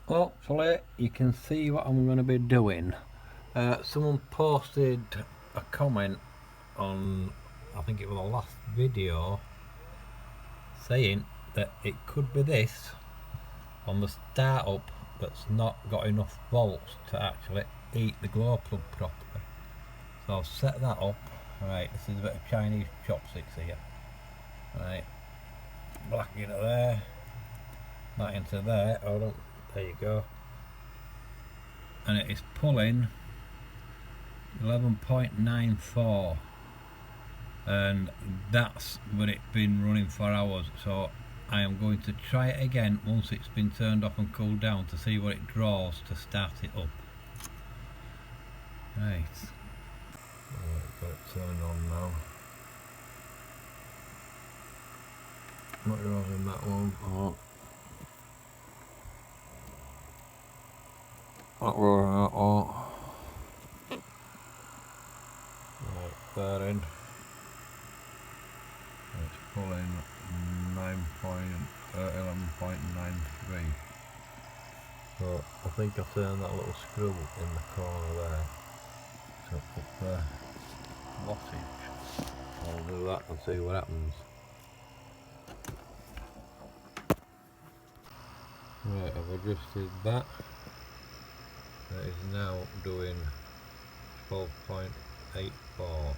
Hopefully you can see what I'm going to be doing. Someone posted a comment on, I think it was the last video, saying that it could be this on the startup that's not got enough volts to actually eat the glow plug properly. So I'll set that up. Right, this is a bit of Chinese chopsticks here. Right, black into there, that into there. Hold on, there you go. And it is pulling 11.94, and that's what it's been running for hours. So I am going to try it again once it's been turned off and cooled down to see what it draws to start it up. Right, got it turned on now. Not draws in that one. Oh. Not rolling at all. Right, there in. It's pulling 11.93. So I think I've turned that little screw in the corner there to up the wattage. I'll do that and see what happens. Right, I've adjusted that. It is now doing 12.84.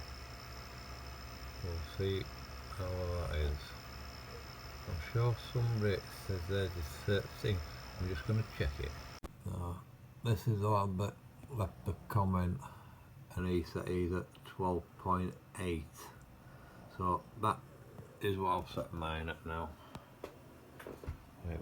We'll see how that is. I'm sure some rate says there's this thing. I'm just going to check it. This is the one that left the comment, and he said he's at 12.8. So that is what I'll set mine at now.